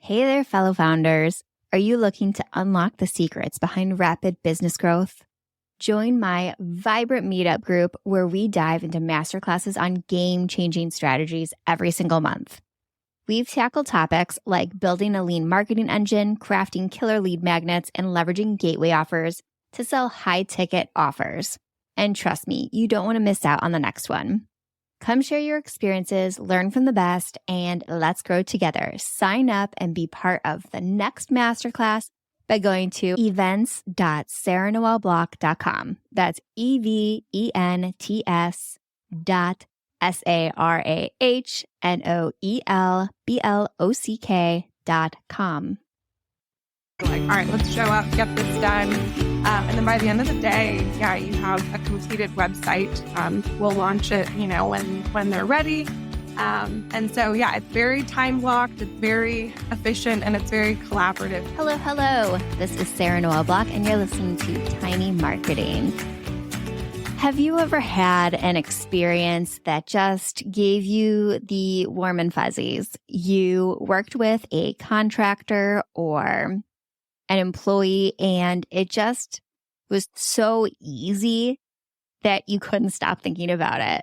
Hey there, fellow founders. Are you looking to unlock the secrets behind rapid business growth? Join my vibrant meetup group where we dive into masterclasses on game-changing strategies every single month. We've tackled topics like building a lean marketing engine, crafting killer lead magnets, and leveraging gateway offers to sell high-ticket offers. And trust me, you don't want to miss out on the next one. Come share your experiences, learn from the best, and let's grow together. Sign up and be part of the next masterclass by going to events.sarahnoelblock.com. That's events.sarahnoelblock.com. Like, all right, let's show up, get this done. And then by the end of the day, you have a completed website. We'll launch it, when they're ready. And so, it's very time blocked, it's very efficient, and it's very collaborative. Hello. This is Sarah Noel Block, and you're listening to Tiny Marketing. Have you ever had an experience that just gave you the warm and fuzzies? You worked with a contractor or an employee, and it just was so easy that you couldn't stop thinking about it.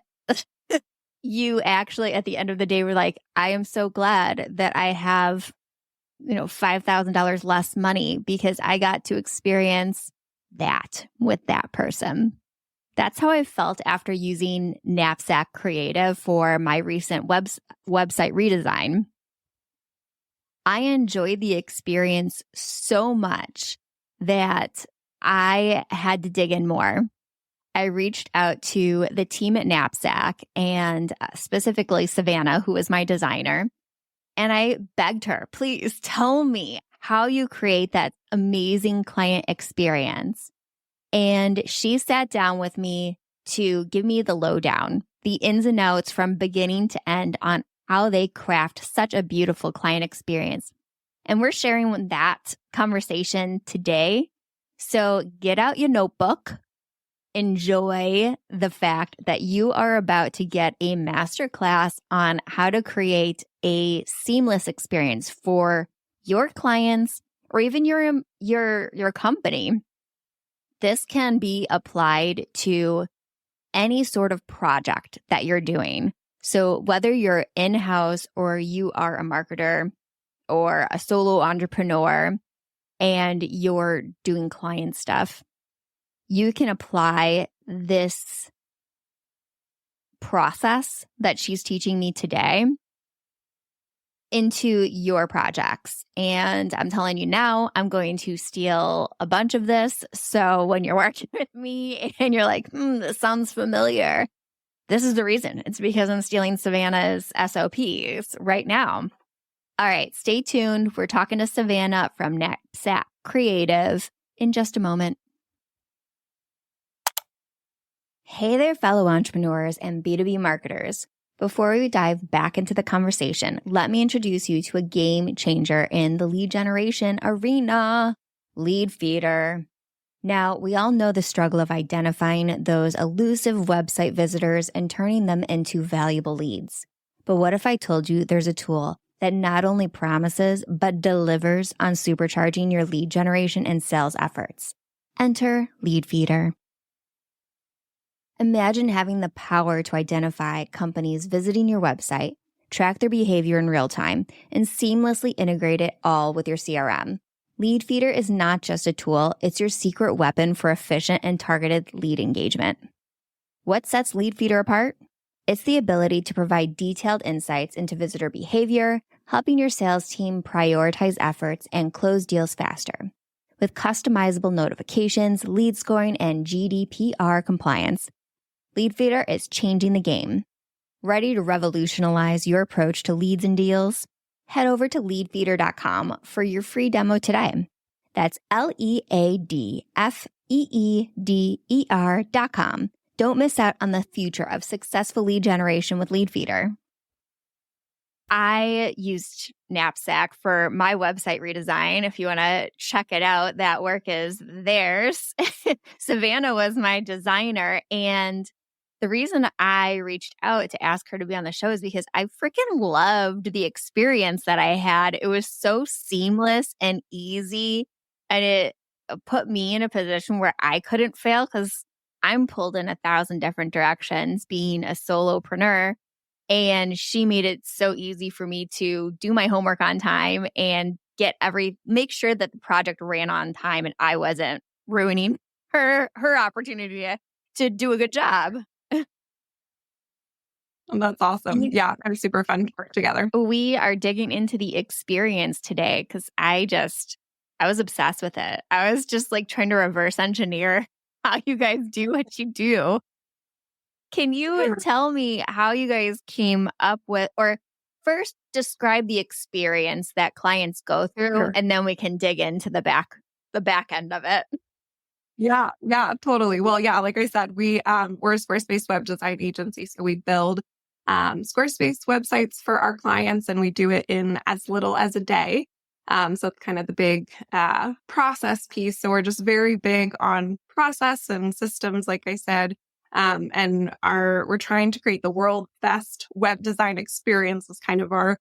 You actually, at the end of the day, were like, I am so glad that I have, $5,000 less money because I got to experience that with that person. That's how I felt after using Knapsack Creative for my recent website redesign. I enjoyed the experience so much that I had to dig in more. I reached out to the team at Knapsack and specifically Savannah, who was my designer, and I begged her, please tell me how you create that amazing client experience. And she sat down with me to give me the lowdown, the ins and outs from beginning to end on how they craft such a beautiful client experience. And we're sharing that conversation today. So get out your notebook, enjoy the fact that you are about to get a masterclass on how to create a seamless experience for your clients or even your company. This can be applied to any sort of project that you're doing. So whether you're in-house or you are a marketer or a solo entrepreneur and you're doing client stuff, you can apply this process that she's teaching me today into your projects. And I'm telling you now, I'm going to steal a bunch of this. So when you're working with me and you're like, this sounds familiar, this is the reason. It's because I'm stealing Savannah's SOPs right now. All right, stay tuned. We're talking to Savannah from Knapsack Creative in just a moment. Hey there, fellow entrepreneurs and B2B marketers. Before we dive back into the conversation, let me introduce you to a game changer in the lead generation arena, Leadfeeder. Now, we all know the struggle of identifying those elusive website visitors and turning them into valuable leads. But what if I told you there's a tool that not only promises, but delivers on supercharging your lead generation and sales efforts? Enter Leadfeeder. Imagine having the power to identify companies visiting your website, track their behavior in real time, and seamlessly integrate it all with your CRM. Leadfeeder is not just a tool, it's your secret weapon for efficient and targeted lead engagement. What sets Leadfeeder apart? It's the ability to provide detailed insights into visitor behavior, helping your sales team prioritize efforts and close deals faster. With customizable notifications, lead scoring, and GDPR compliance, Leadfeeder is changing the game. Ready to revolutionize your approach to leads and deals? Head over to leadfeeder.com for your free demo today. That's LEADFEEDER.com. Don't miss out on the future of successful lead generation with Leadfeeder. I used Knapsack for my website redesign. If you want to check it out, that work is theirs. Savannah was my designer, and The reason I reached out to ask her to be on the show is because I freaking loved the experience that I had. It was so seamless and easy, and it put me in a position where I couldn't fail because I'm pulled in 1,000 different directions being a solopreneur. And she made it so easy for me to do my homework on time and make sure that the project ran on time and I wasn't ruining her opportunity to do a good job. And that's awesome. Yeah, they're super fun to work together. We are digging into the experience today because I was obsessed with it. I was just like trying to reverse engineer how you guys do what you do. Can you tell me how you guys came up with, or first describe the experience that clients go through, Sure. and then we can dig into the back end of it? Yeah, totally. Well, yeah, like I said, we're a Squarespace web design agency. So we build Squarespace websites for our clients, and we do it in as little as a day. So it's kind of the big process piece. So we're just very big on process and systems, like I said. And we're trying to create the world's best web design experience is kind of our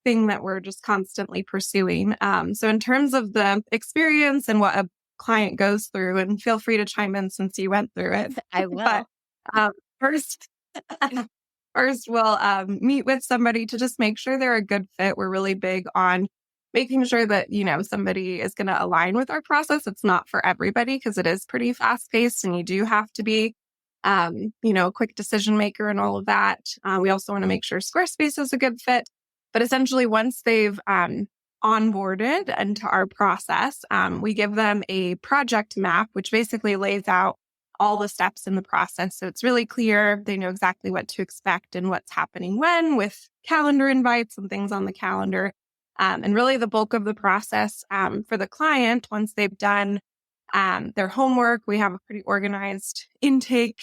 thing that we're just constantly pursuing. So in terms of the experience and what a client goes through, and feel free to chime in since you went through it. I will. But first, we'll meet with somebody to just make sure they're a good fit. We're really big on making sure that, somebody is going to align with our process. It's not for everybody because it is pretty fast paced and you do have to be, a quick decision maker and all of that. We also want to make sure Squarespace is a good fit. But essentially, once they've onboarded into our process, we give them a project map, which basically lays out all the steps in the process. So it's really clear. They know exactly what to expect and what's happening when, with calendar invites and things on the calendar. And really the bulk of the process for the client, once they've done their homework, we have a pretty organized intake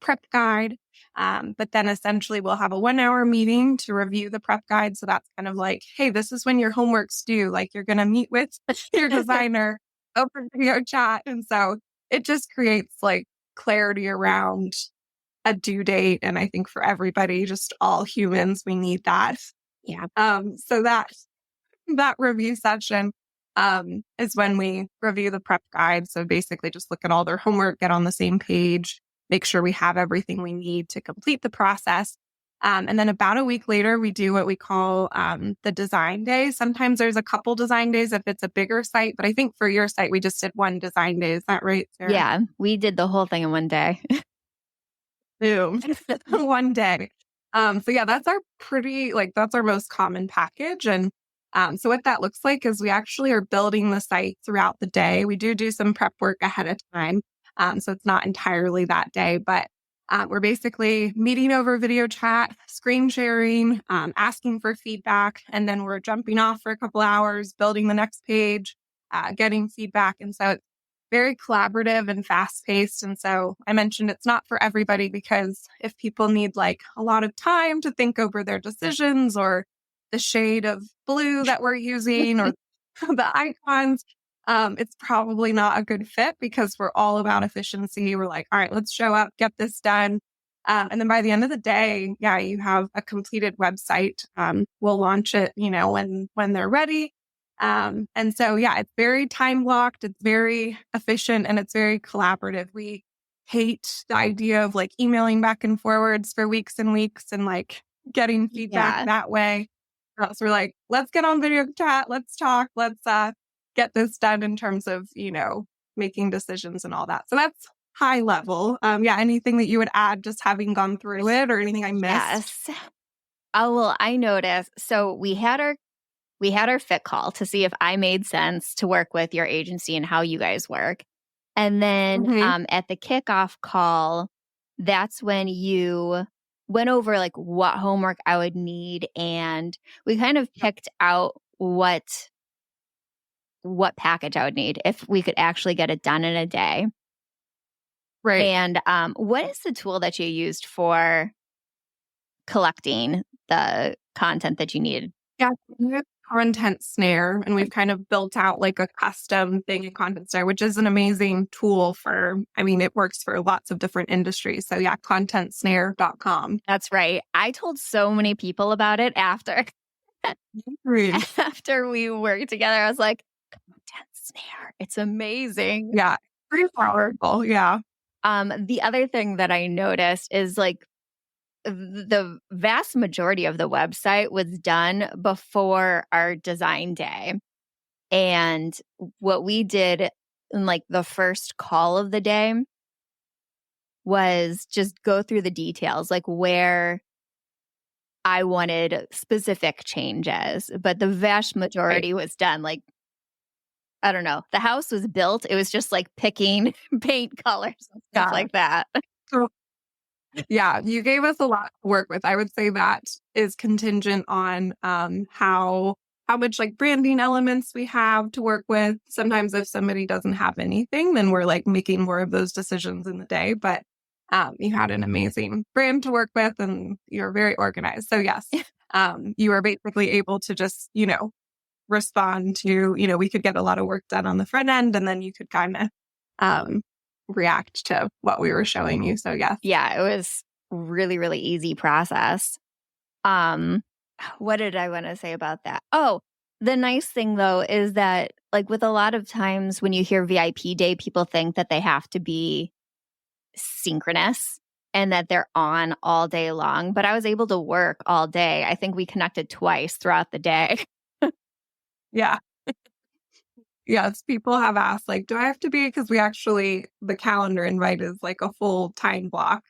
prep guide. But then essentially we'll have a 1-hour meeting to review the prep guide. So that's kind of like, hey, this is when your homework's due. Like you're going to meet with your designer over video chat. And so it just creates like clarity around a due date. And I think for everybody, just all humans, we need that. Yeah. So that review session is when we review the prep guide. So basically just look at all their homework, get on the same page, make sure we have everything we need to complete the process. And then about a week later, we do what we call the design day. Sometimes there's a couple design days if it's a bigger site, but I think for your site, we just did one design day. Is that right, Sarah? Yeah, we did the whole thing in one day. Boom. One day. So yeah, that's our most common package. And so what that looks like is we actually are building the site throughout the day. We do some prep work ahead of time. So it's not entirely that day, but we're basically meeting over video chat, screen sharing, asking for feedback, and then we're jumping off for a couple hours, building the next page, getting feedback. And so it's very collaborative and fast paced. And so I mentioned it's not for everybody because if people need like a lot of time to think over their decisions or the shade of blue that we're using or the icons, it's probably not a good fit because we're all about efficiency. We're like, all right, let's show up, get this done. And then by the end of the day, yeah, you have a completed website. We'll launch it, when they're ready. And so, yeah, it's very time blocked. It's very efficient and it's very collaborative. We hate the idea of like emailing back and forwards for weeks and weeks and like getting feedback that way. So we're like, let's get on video chat. Let's talk. Let's get this done in terms of, making decisions and all that. So that's high level. Anything that you would add just having gone through it or anything I missed? Yes. Oh, well, I noticed. So we had our fit call to see if I made sense to work with your agency and how you guys work. And then at the kickoff call, that's when you went over like what homework I would need. And we kind of picked out what package I would need if we could actually get it done in a day. Right. And what is the tool that you used for collecting the content that you needed? Yeah, Content Snare, and we've kind of built out like a custom thing in Content Snare, which is an amazing tool it works for lots of different industries. So yeah, contentsnare.com. That's right. I told so many people about it after Great. after we worked together. I was like, Content Snare, it's amazing. Yeah, pretty powerful. Yeah. The other thing that I noticed is like the vast majority of the website was done before our design day. And what we did in like the first call of the day was just go through the details, like where I wanted specific changes. But the vast majority was done. Like, I don't know. The house was built. It was just like picking paint colors and stuff like that. So yeah, you gave us a lot to work with. I would say that is contingent on how much like branding elements we have to work with. Sometimes if somebody doesn't have anything, then we're like making more of those decisions in the day. But you had an amazing brand to work with and you're very organized. So yes, you were basically able to just, respond to, we could get a lot of work done on the front end and then you could kind of react to what we were showing you. So yes. Yeah, it was really, really easy process. What did I want to say about that? Oh, the nice thing though is that like with a lot of times when you hear VIP day, people think that they have to be synchronous and that they're on all day long. But I was able to work all day. I think we connected twice throughout the day. Yeah. Yes, people have asked, like, do I have to be? Because the calendar invite is like a full time block.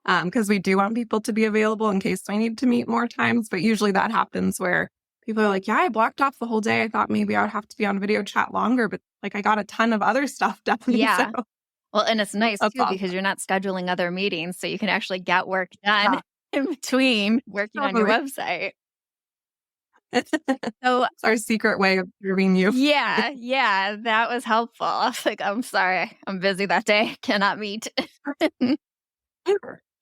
Because we do want people to be available in case I need to meet more times. But usually that happens where people are like, yeah, I blocked off the whole day. I thought maybe I would have to be on video chat longer, but like I got a ton of other stuff done. Yeah. So Well, and it's nice too awesome. because you're not scheduling other meetings. So you can actually get work done in between working on your website. So it's our secret way of serving you. Yeah, that was helpful. I was like, I'm sorry, I'm busy that day, cannot meet.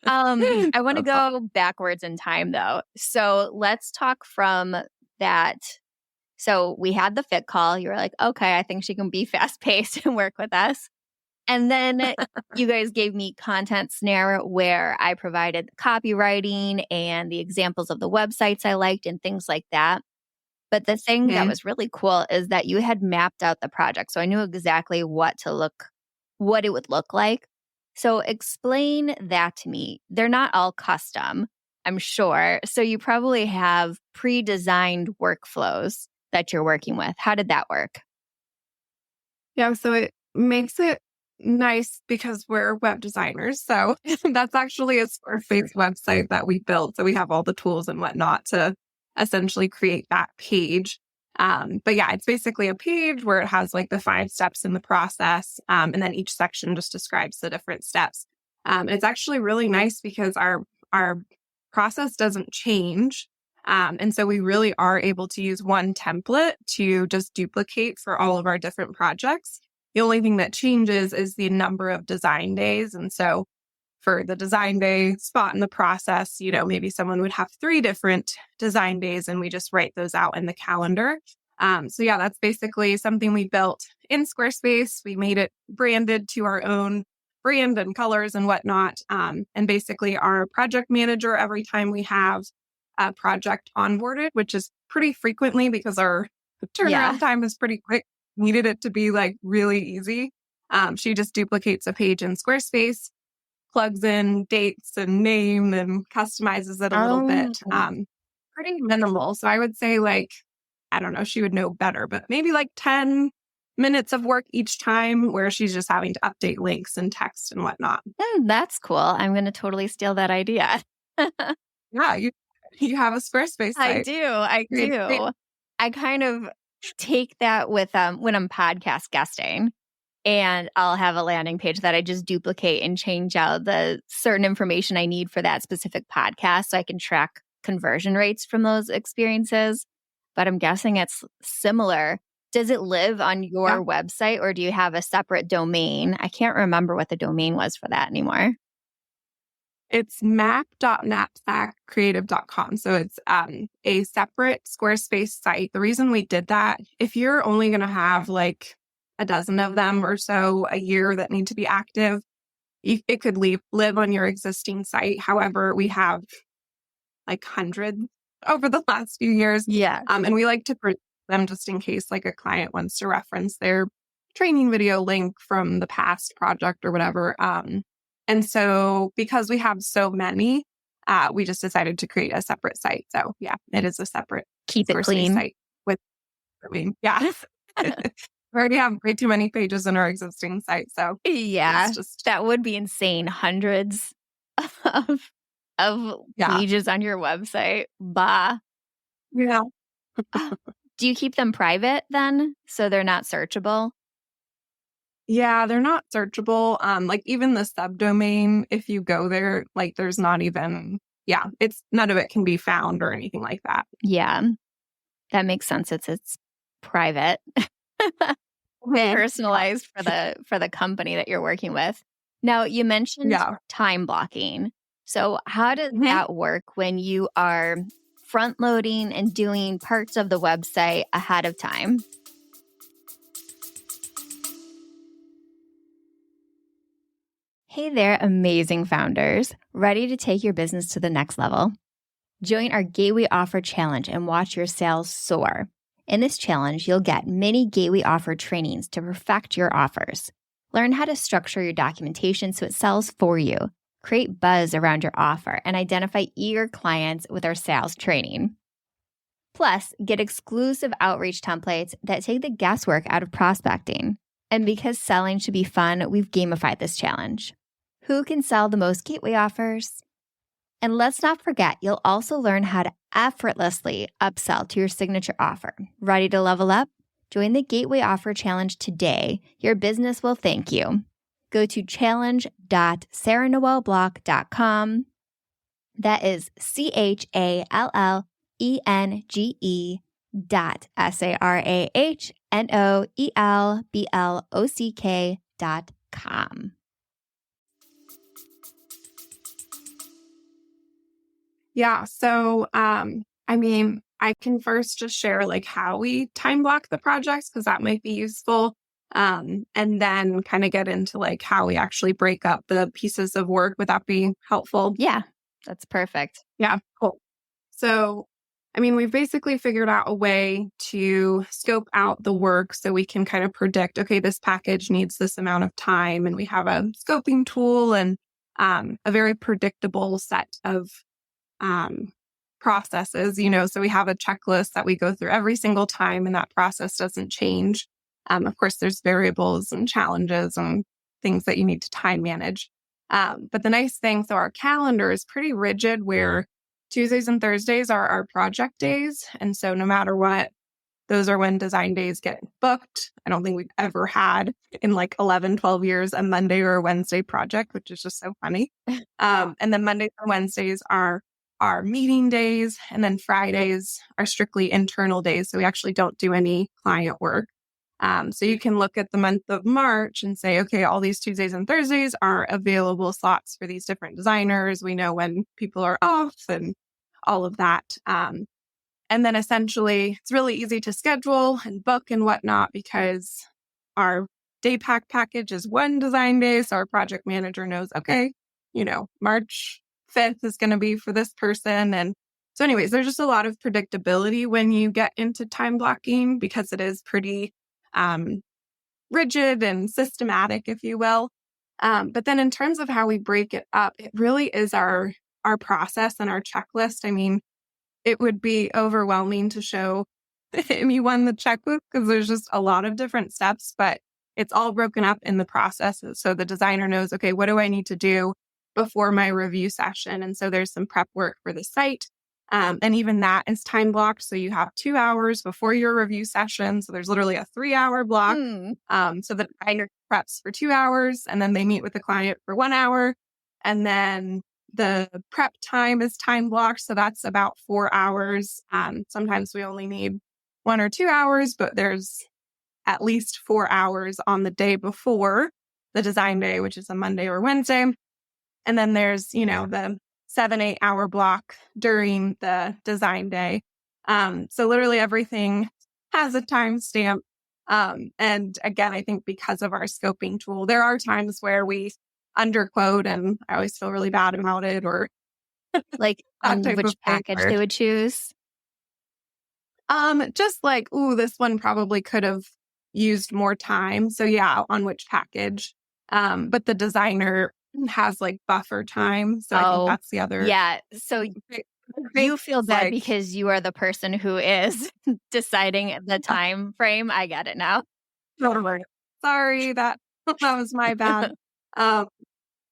I want to go backwards in time though. So let's talk from that. So we had the fit call. You were like, okay, I think she can be fast paced and work with us. And then you guys gave me Content Snare where I provided the copywriting and the examples of the websites I liked and things like that. But the thing that was really cool is that you had mapped out the project. So I knew exactly what it would look like. So explain that to me. They're not all custom, I'm sure. So you probably have pre-designed workflows that you're working with. How did that work? Yeah, so it makes it nice because we're web designers. So that's actually a Squarespace website that we built. So we have all the tools and whatnot to essentially create that page. But yeah, it's basically a page where it has like the 5 steps in the process. And then each section just describes the different steps. It's actually really nice because our process doesn't change. And so we really are able to use one template to just duplicate for all of our different projects. The only thing that changes is the number of design days. And so for the design day spot in the process, maybe someone would have 3 different design days and we just write those out in the calendar. So yeah, that's basically something we built in Squarespace. We made it branded to our own brand and colors and whatnot. And basically our project manager, every time we have a project onboarded, which is pretty frequently because our turnaround time is pretty quick, needed it to be like really easy. She just duplicates a page in Squarespace, plugs in dates and name and customizes it a little bit. Pretty minimal. So I would say like, I don't know, she would know better, but maybe like 10 minutes of work each time where she's just having to update links and text and whatnot. That's cool. I'm going to totally steal that idea. Yeah, you have a Squarespace site. I do. I kind of take that with when I'm podcast guesting. And I'll have a landing page that I just duplicate and change out the certain information I need for that specific podcast so I can track conversion rates from those experiences. But I'm guessing it's similar. Does it live on your website or do you have a separate domain? I can't remember what the domain was for that anymore. It's map.knapsackcreative.com. So it's a separate Squarespace site. The reason we did that, if you're only going to have like a dozen of them or so a year that need to be active, it could live on your existing site. However, we have like hundreds over the last few years. Yeah. And we like to print them just in case like a client wants to reference their training video link from the past project or whatever. And so because we have so many, we just decided to create a separate site. So yeah, it is a separate Keep it Squarespace clean. site with, yeah. We already have way too many pages in our existing site. So Yeah, just, that would be insane. Hundreds of yeah. pages on your website. Bah. Yeah. Do you keep them private then, so they're not searchable? Yeah, they're not searchable. Like even the subdomain, if you go there, like there's not even, it's none of it can be found or anything like that. Yeah, that makes sense. It's private, personalized for the company that you're working with. Now, you mentioned time blocking. So how does that work when you are front loading and doing parts of the website ahead of time? Hey there, amazing founders. Ready to take your business to the next level? Join our Gateway Offer Challenge and watch your sales soar. In this challenge, you'll get mini Gateway Offer trainings to perfect your offers. Learn how to structure your documentation so it sells for you. Create buzz around your offer and identify eager clients with our sales training. Plus, get exclusive outreach templates that take the guesswork out of prospecting. And because selling should be fun, we've gamified this challenge. Who can sell the most gateway offers? And let's not forget, you'll also learn how to effortlessly upsell to your signature offer. Ready to level up? Join the Gateway Offer Challenge today. Your business will thank you. Go to challenge.sarahnoelblock.com. That is CHALLENGE.SARAHNOELBLOCK.com. Yeah. So, I can first just share like how we time block the projects because that might be useful. And then kind of get into like how we actually break up the pieces of work. Would that be helpful? Yeah, that's perfect. Yeah, cool. So, we've basically figured out a way to scope out the work so we can kind of predict, okay, this package needs this amount of time. And we have a scoping tool and a very predictable set of processes, so we have a checklist that we go through every single time and that process doesn't change. Of course, there's variables and challenges and things that you need to time manage. But the nice thing, so our calendar is pretty rigid where Tuesdays and Thursdays are our project days. And so no matter what, those are when design days get booked. I don't think we've ever had in like 11, 12 years a Monday or a Wednesday project, which is just so funny. And then Mondays and Wednesdays are our meeting days. And then Fridays are strictly internal days. So we actually don't do any client work. So you can look at the month of March and say, okay, all these Tuesdays and Thursdays are available slots for these different designers. We know when people are off and all of that. And then essentially it's really easy to schedule and book and whatnot because our day package is one design day. So our project manager knows, okay, March 5th is going to be for this person. And so anyways, there's just a lot of predictability when you get into time blocking because it is pretty rigid and systematic, if you will. But then in terms of how we break it up, it really is our process and our checklist. It would be overwhelming to show anyone the checkbook because there's just a lot of different steps, but it's all broken up in the processes. So the designer knows, okay, what do I need to do before my review session? And so there's some prep work for the site. And even that is time blocked. So you have 2 hours before your review session. So there's literally a 3-hour block. So the designer preps for 2 hours and then they meet with the client for 1 hour. And then the prep time is time blocked. So that's about 4 hours. Sometimes we only need 1 or 2 hours, but there's at least 4 hours on the day before the design day, which is a Monday or Wednesday. And then there's, the 7-8 hour block during the design day. So literally everything has a timestamp. And again, I think because of our scoping tool, there are times where we underquote, and I always feel really bad about it, or Like that on type which of package thing. they would choose. Just like, ooh, this one probably could have used more time. So yeah, on which package. But the designer has like buffer time. So I think Oh, that's the other yeah. So big thing. you feel It's bad like, because you are the person who is deciding the time frame. I get it now. totally. Sorry, that that was my bad. Um,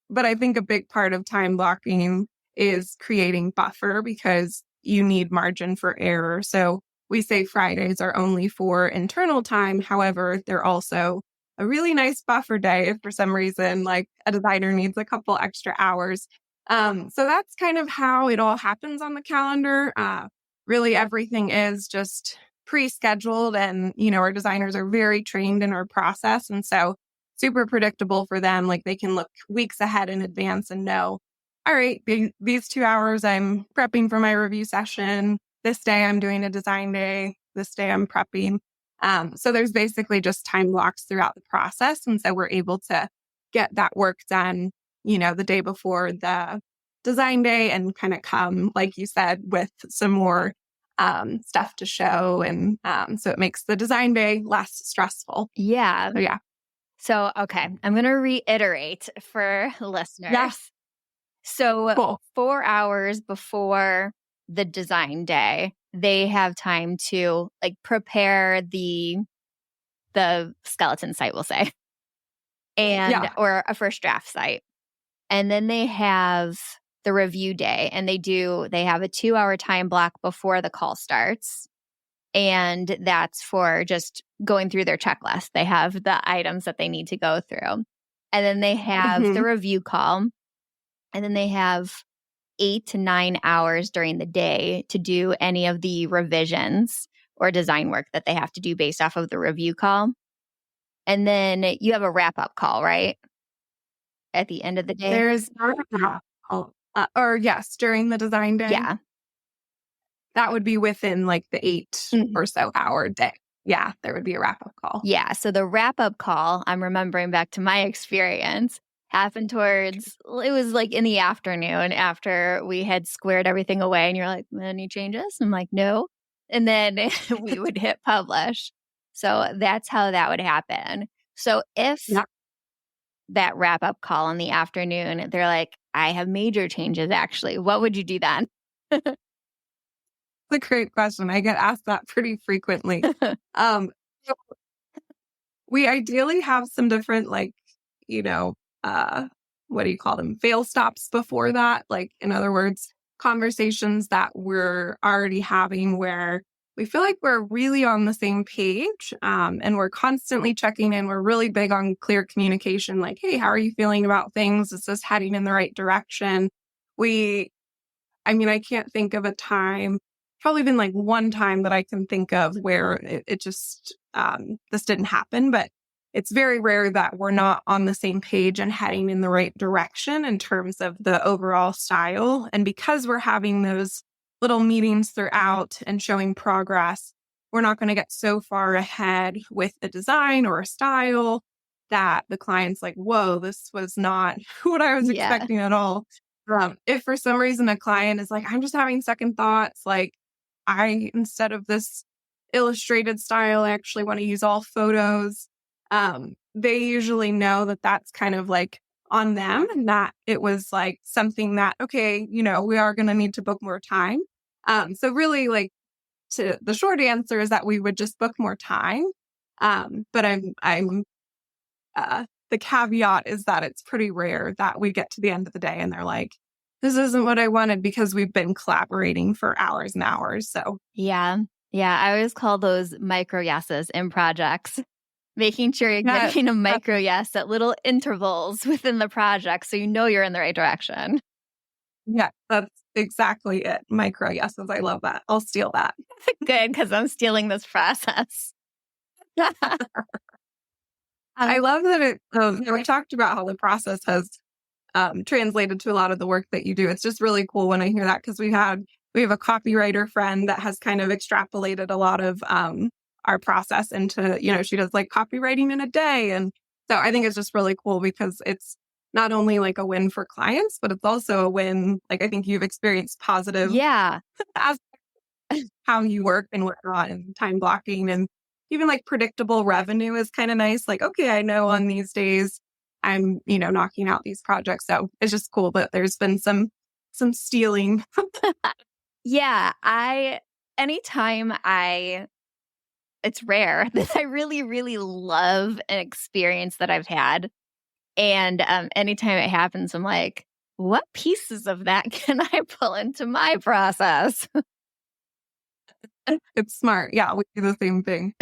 But I think a big part of time blocking is creating buffer because you need margin for error. So we say Fridays are only for internal time. However, they're also a really nice buffer day if for some reason like a designer needs a couple extra hours. So that's kind of how it all happens on the calendar. Really, everything is just pre-scheduled, and our designers are very trained in our process, and so super predictable for them. Like they can look weeks ahead in advance and know, all right, these 2 hours I'm prepping for my review session. This day I'm doing a design day. This day I'm prepping. So there's basically just time blocks throughout the process. And so we're able to get that work done, the day before the design day and kind of come, like you said, with some more stuff to show. And so it makes the design day less stressful. Yeah. So yeah. So, okay, I'm going to reiterate for listeners. Yeah. So, Cool. 4 hours before the design day, they have time to like prepare the skeleton site, we'll say, and Yeah. or a first draft site. And then they have the review day, and they have a 2-hour time block before the call starts. And that's for just going through their checklist. They have the items that they need to go through. And then they have the Mhm. review call. And then they have 8 to 9 hours during the day to do any of the revisions or design work that they have to do based off of the review call. And then you have a wrap up call, right? At the end of the day. There's or yes, during the design day. Yeah. That would be within like the 8 Mhm. or so hour day. Yeah, there would be a wrap-up call. Yeah. So the wrap up call, I'm remembering back to my experience, happened towards, it was like in the afternoon after we had squared everything away. And you're like, any changes? I'm like, no. And then we would hit publish. So that's how that would happen. So if Yeah. that wrap up call in the afternoon, they're like, I have major changes actually, what would you do then? It's a great question. I get asked that pretty frequently. So we ideally have some different like, you know, uh, what do you call them? Fail stops before that. Like, in other words, conversations that we're already having where we feel like we're really on the same page, and we're constantly checking in. We're really big on clear communication. Like, hey, how are you feeling about things? Is this heading in the right direction? We I can't think of a time, probably been like one time that I can think of where it just, this didn't happen, but it's very rare that we're not on the same page and heading in the right direction in terms of the overall style. And because we're having those little meetings throughout and showing progress, we're not going to get so far ahead with the design or a style that the client's like, whoa, this was not what I was Yeah. expecting at all. If for some reason a client is like, I'm just having second thoughts, like instead of this illustrated style, I actually want to use all photos. They usually know that that's kind of like on them and that it was like something that, okay, we are going to need to book more time. So really like the short answer is that we would just book more time. But the caveat is that it's pretty rare that we get to the end of the day and they're like, this isn't what I wanted, because we've been collaborating for hours and hours. So Yeah. Yeah. I always call those micro yeses in projects, making sure you're yeah, getting a micro yes at little intervals within the project so you know you're in the right direction. yeah, that's exactly it. Micro yeses. I love that. I'll steal that. Good, because I'm stealing this process. I love that we talked about how the process has translated to a lot of the work that you do. It's just really cool when I hear that, because we have a copywriter friend that has kind of extrapolated a lot of our process into, she does like copywriting in a day. And so I think it's just really cool because it's not only like a win for clients, but it's also a win. Like, I think you've experienced positive Yeah. as how you work and whatnot, and time blocking, and even like predictable revenue is kind of nice. Like, okay, I know on these days I'm, knocking out these projects. So it's just cool that there's been some stealing. Yeah. It's rare that I really, really love an experience that I've had. And anytime it happens, I'm like, what pieces of that can I pull into my process? It's smart. Yeah, we do the same thing.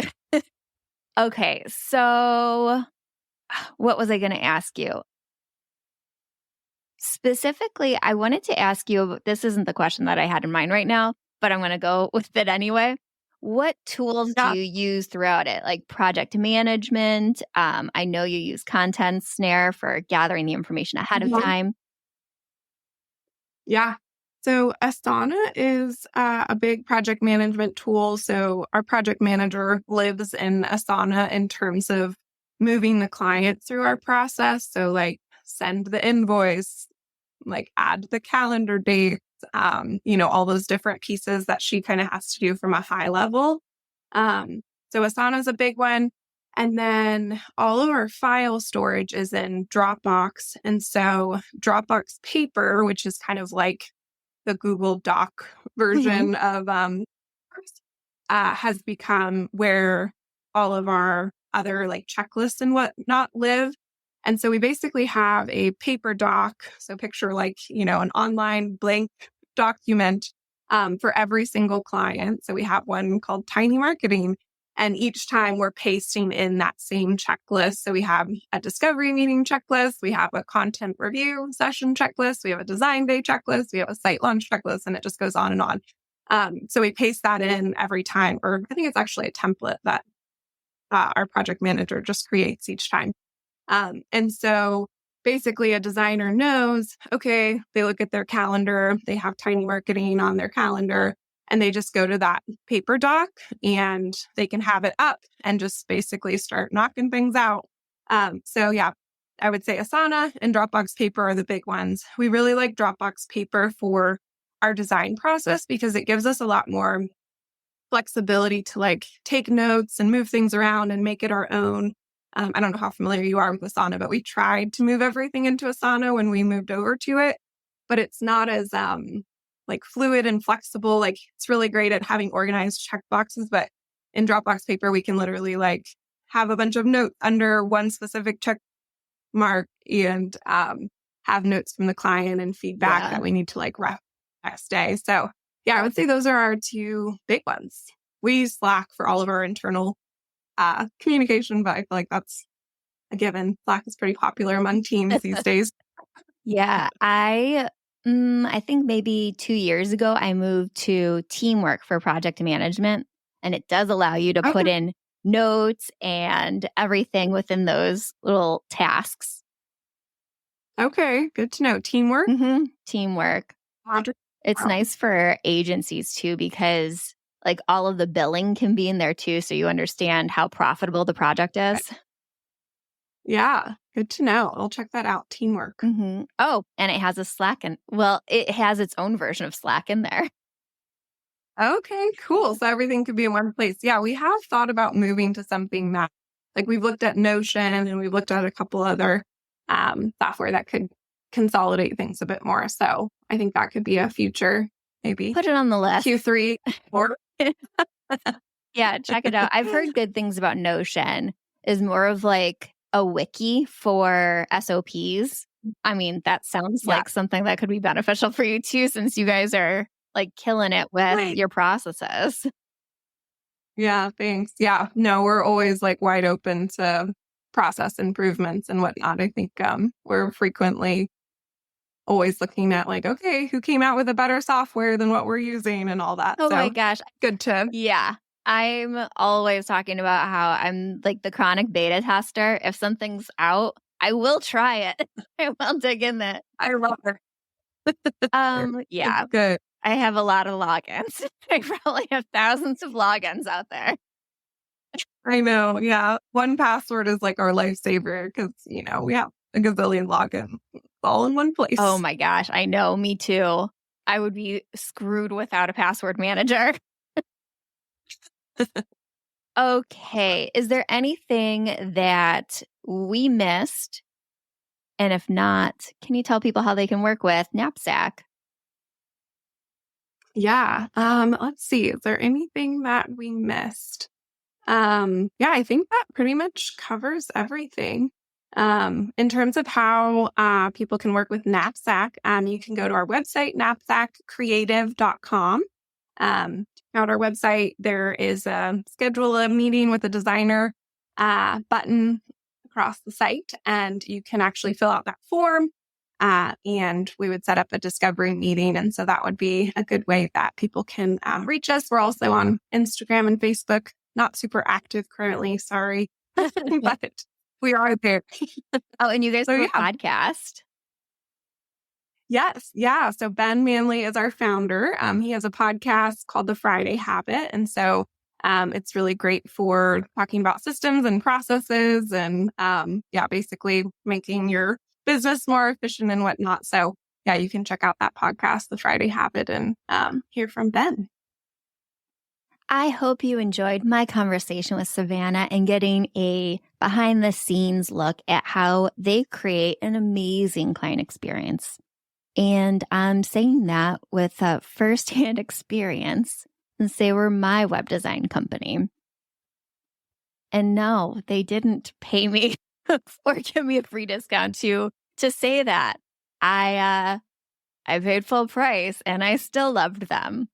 Okay. So what was I going to ask you? Specifically, I wanted to ask you, this isn't the question that I had in mind right now, but I'm going to go with it anyway. What tools do Yeah. you use throughout it? Like project management? I know you use Content Snare for gathering the information ahead of time. Yeah. So Asana is a big project management tool. So our project manager lives in Asana in terms of moving the client through our process. So like send the invoice, like add the calendar dates, all those different pieces that she kind of has to do from a high level. So Asana is a big one. And then all of our file storage is in Dropbox. And so Dropbox Paper, which is kind of like the Google Doc version of has become where all of our other like checklists and whatnot live. And so we basically have a paper doc. So picture like, an online blank document for every single client. So we have one called Tiny Marketing. And each time we're pasting in that same checklist. So we have a discovery meeting checklist. We have a content review session checklist. We have a design day checklist. We have a site launch checklist, and it just goes on and on. So we paste that in every time, or I think it's actually a template that our project manager just creates each time. And so basically a designer knows, okay, they look at their calendar, they have Tiny Marketing on their calendar, and they just go to that paper doc and they can have it up and just basically start knocking things out. So yeah, I would say Asana and Dropbox Paper are the big ones. We really like Dropbox Paper for our design process because it gives us a lot more flexibility to like take notes and move things around and make it our own. I don't know how familiar you are with Asana, but we tried to move everything into Asana when we moved over to it, but it's not as like fluid and flexible. Like it's really great at having organized checkboxes, but in Dropbox Paper, we can literally like have a bunch of notes under one specific check mark and have notes from the client and feedback that we need to like ref next day. So yeah, I would say those are our two big ones. We use Slack for all of our internal communication, but I feel like that's a given. Slack is pretty popular among teams these days. Yeah, I think maybe 2 years ago, I moved to Teamwork for project management, and it does allow you to put in notes and everything within those little tasks. Okay, good to know. Teamwork? Mm-hmm. Teamwork. It's nice for agencies too, because like all of the billing can be in there too, so you understand how profitable the project is. Yeah, good to know. I'll check that out. Teamwork. Mm-hmm. Oh, and it has a Slack, it has its own version of Slack in there. Okay, cool. So everything could be in one place. Yeah, we have thought about moving to something that, like we've looked at Notion and we've looked at a couple other software that could consolidate things a bit more. So I think that could be a future, maybe. Put it on the list. Q3 or yeah, check it out. I've heard good things about Notion. Is more of like a wiki for SOPs. I mean, that sounds like something that could be beneficial for you too, since you guys are like killing it with your processes. Yeah, thanks. Yeah, no, we're always like wide open to process improvements and whatnot. I think we're frequently always looking at like, okay, who came out with a better software than what we're using and all that. Oh my gosh. Good to. Yeah. I'm always talking about how I'm like the chronic beta tester. If something's out, I will try it. I will dig in that. I love her. Yeah, Good. I have a lot of logins. I probably have thousands of logins out there. I know. Yeah. 1Password is like our lifesaver because, we have a gazillion logins all in one place. Oh my gosh. I know. Me too. I would be screwed without a password manager. Okay. Is there anything that we missed? And if not, can you tell people how they can work with Knapsack? Yeah. Let's see. Is there anything that we missed? Yeah, I think that pretty much covers everything. In terms of how people can work with Knapsack, you can go to our website, knapsackcreative.com. Out our website, there is a schedule a meeting with a designer button across the site, and you can actually fill out that form. And we would set up a discovery meeting. And so that would be a good way that people can reach us. We're also on Instagram and Facebook, not super active currently, sorry, but we are there. Oh, and you guys have a podcast. Yes. Yeah. So Ben Manley is our founder. He has a podcast called The Friday Habit. And so it's really great for talking about systems and processes and basically making your business more efficient and whatnot. So yeah, you can check out that podcast, The Friday Habit, and hear from Ben. I hope you enjoyed my conversation with Savannah and getting a behind the scenes look at how they create an amazing client experience. And I'm saying that with firsthand experience since they were my web design company. And no, they didn't pay me or give me a free discount to say that. I paid full price and I still loved them.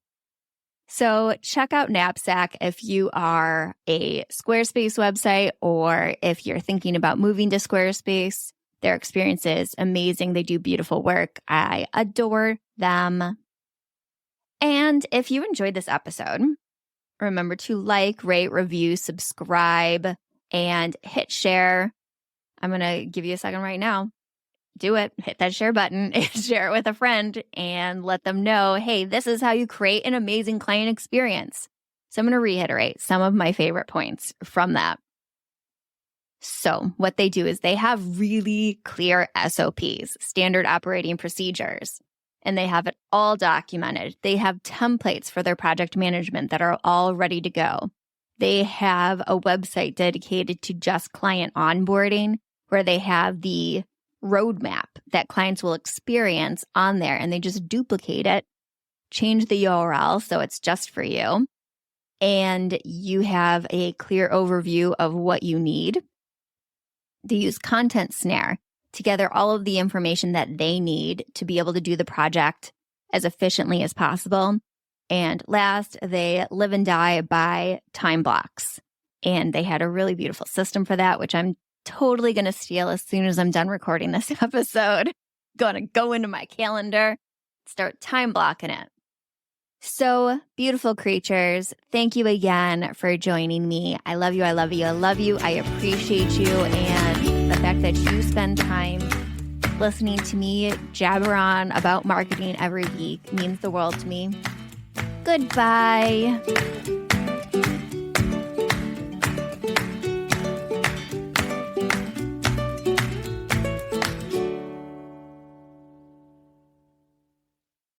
So check out Knapsack if you are a Squarespace website or if you're thinking about moving to Squarespace. Their experience is amazing. They do beautiful work. I adore them. And if you enjoyed this episode, remember to like, rate, review, subscribe, and hit share. I'm going to give you a second right now. Do it. Hit that share button and share it with a friend and let them know, hey, this is how you create an amazing client experience. So I'm going to reiterate some of my favorite points from that. So what they do is they have really clear SOPs, standard operating procedures, and they have it all documented. They have templates for their project management that are all ready to go. They have a website dedicated to just client onboarding where they have the roadmap that clients will experience on there, and they just duplicate it, change the URL so it's just for you, and you have a clear overview of what you need. They use Content Snare to gather all of the information that they need to be able to do the project as efficiently as possible. And last, they live and die by time blocks. And they had a really beautiful system for that, which I'm totally going to steal as soon as I'm done recording this episode. Going to go into my calendar, start time blocking it. So, beautiful creatures, thank you again for joining me. I love you. I love you. I love you. I appreciate you. And the fact that you spend time listening to me jabber on about marketing every week means the world to me. Goodbye.